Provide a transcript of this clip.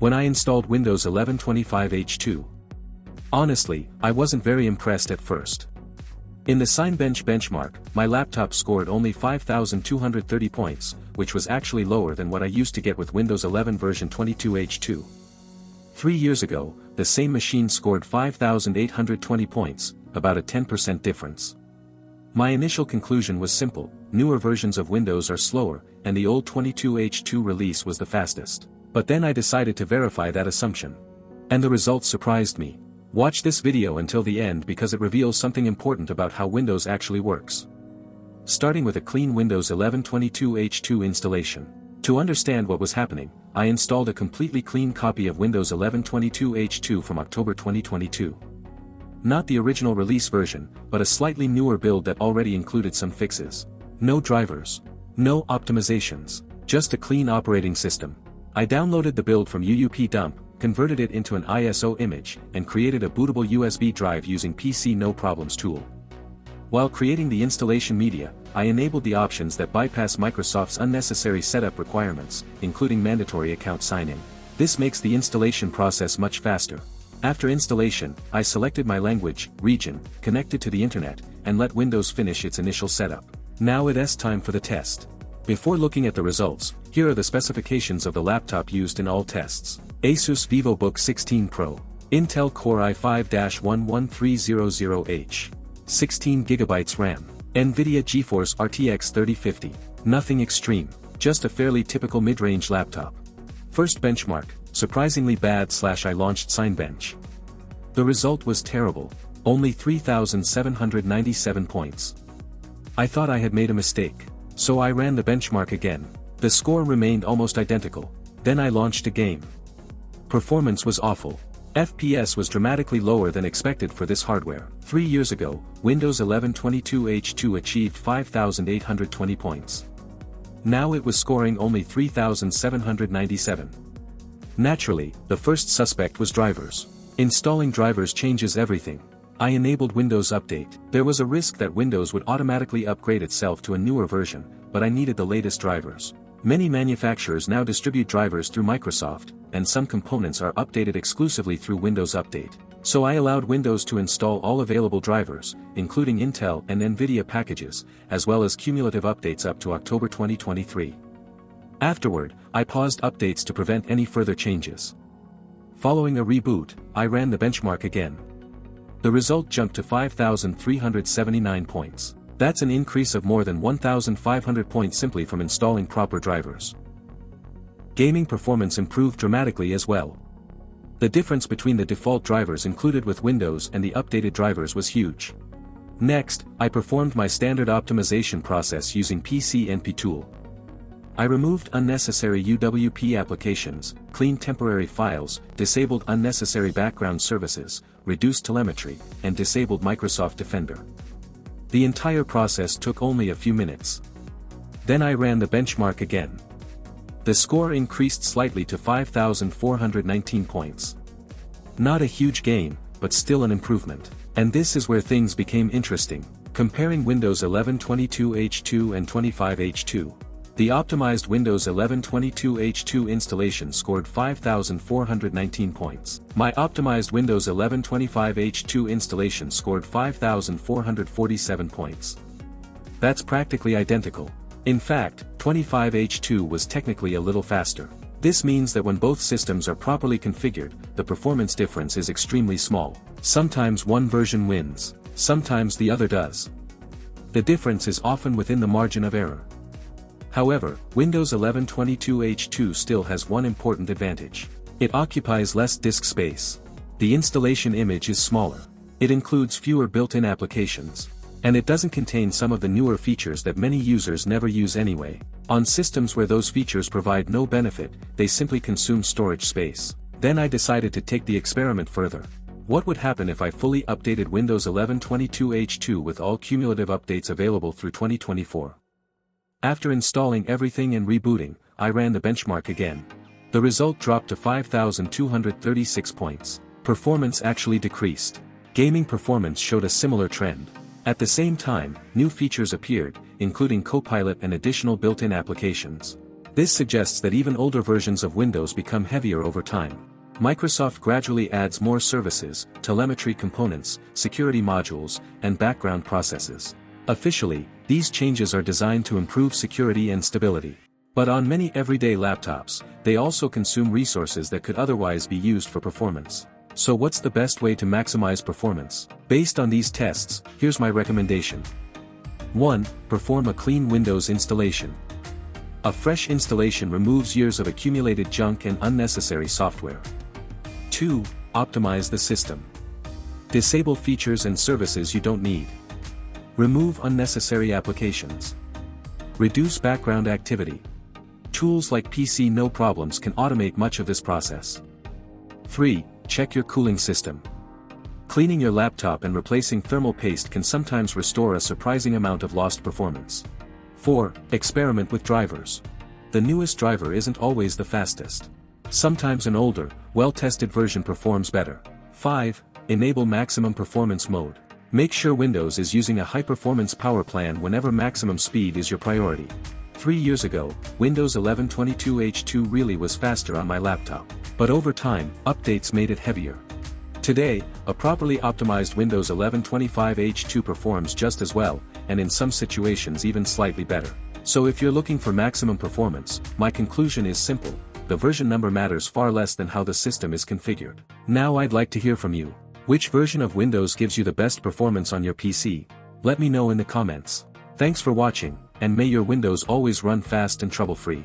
when I installed Windows 11 25H2. Honestly, I wasn't very impressed at first. In the Cinebench benchmark, my laptop scored only 5,230 points, which was actually lower than what I used to get with Windows 11 version 22H2. 3 years ago, the same machine scored 5,820 points, about a 10% difference. My initial conclusion was simple: newer versions of Windows are slower, and the old 22H2 release was the fastest. But then I decided to verify that assumption. And the results surprised me. Watch this video until the end because it reveals something important about how Windows actually works. Starting with a clean Windows 11 22H2 installation. To understand what was happening, I installed a completely clean copy of Windows 11 22H2 from October 2022. Not the original release version, but a slightly newer build that already included some fixes. No drivers. No optimizations. Just a clean operating system. I downloaded the build from UUP dump, converted it into an ISO image, and created a bootable USB drive using PC No Problems tool. While creating the installation media, I enabled the options that bypass Microsoft's unnecessary setup requirements, including mandatory account sign-in. This makes the installation process much faster. After installation, I selected my language, region, connected to the internet, and let Windows finish its initial setup. Now it's time for the test. Before looking at the results, here are the specifications of the laptop used in all tests. Asus VivoBook 16 Pro. Intel Core i5-11300H. 16GB RAM. NVIDIA GeForce RTX 3050. Nothing extreme, just a fairly typical mid-range laptop. First benchmark, surprisingly bad / I launched Cinebench. The result was terrible, only 3,797 points. I thought I had made a mistake, so I ran the benchmark again. The score remained almost identical. Then I launched a game. Performance was awful. FPS was dramatically lower than expected for this hardware. 3 years ago, Windows 11 22H2 achieved 5,820 points. Now it was scoring only 3,797. Naturally, the first suspect was drivers. Installing drivers changes everything. I enabled Windows Update. There was a risk that Windows would automatically upgrade itself to a newer version, but I needed the latest drivers. Many manufacturers now distribute drivers through Microsoft, and some components are updated exclusively through Windows Update. So I allowed Windows to install all available drivers, including Intel and NVIDIA packages, as well as cumulative updates up to October 2023. Afterward, I paused updates to prevent any further changes. Following a reboot, I ran the benchmark again. The result jumped to 5,379 points. That's an increase of more than 1,500 points simply from installing proper drivers. Gaming performance improved dramatically as well. The difference between the default drivers included with Windows and the updated drivers was huge. Next, I performed my standard optimization process using pcnp tool. I removed unnecessary UWP applications, cleaned temporary files, disabled unnecessary background services, reduced telemetry, and disabled Microsoft Defender. The entire process took only a few minutes. Then I ran the benchmark again. The score increased slightly to 5,419 points. Not a huge gain, but still an improvement. And this is where things became interesting. Comparing Windows 11 22H2 and 25H2. The optimized Windows 11 22H2 installation scored 5,419 points. My optimized Windows 11 25H2 installation scored 5,447 points. That's practically identical. In fact, 25H2 was technically a little faster. This means that when both systems are properly configured, the performance difference is extremely small. Sometimes one version wins, sometimes the other does. The difference is often within the margin of error. However, Windows 11 22H2 still has one important advantage. It occupies less disk space. The installation image is smaller. It includes fewer built-in applications. And it doesn't contain some of the newer features that many users never use anyway. On systems where those features provide no benefit, they simply consume storage space. Then I decided to take the experiment further. What would happen if I fully updated Windows 11 22H2 with all cumulative updates available through 2024? After installing everything and rebooting, I ran the benchmark again. The result dropped to 5,236 points. Performance actually decreased. Gaming performance showed a similar trend. At the same time, new features appeared, including Copilot and additional built-in applications. This suggests that even older versions of Windows become heavier over time. Microsoft gradually adds more services, telemetry components, security modules, and background processes. Officially, these changes are designed to improve security and stability. But on many everyday laptops, they also consume resources that could otherwise be used for performance. So what's the best way to maximize performance? Based on these tests, here's my recommendation. 1. Perform a clean Windows installation. A fresh installation removes years of accumulated junk and unnecessary software. 2. Optimize the system. Disable features and services you don't need. Remove unnecessary applications. Reduce background activity. Tools like PC No Problems can automate much of this process. 3. Check your cooling system. Cleaning your laptop and replacing thermal paste can sometimes restore a surprising amount of lost performance. 4. Experiment with drivers. The newest driver isn't always the fastest. Sometimes an older, well-tested version performs better. 5. Enable maximum performance mode. Make sure Windows is using a high-performance power plan whenever maximum speed is your priority. 3 years ago, Windows 11 22H2 really was faster on my laptop. But over time, updates made it heavier. Today, a properly optimized Windows 11 25H2 performs just as well, and in some situations even slightly better. So if you're looking for maximum performance, my conclusion is simple: the version number matters far less than how the system is configured. Now I'd like to hear from you. Which version of Windows gives you the best performance on your PC? Let me know in the comments. Thanks for watching, and may your Windows always run fast and trouble-free.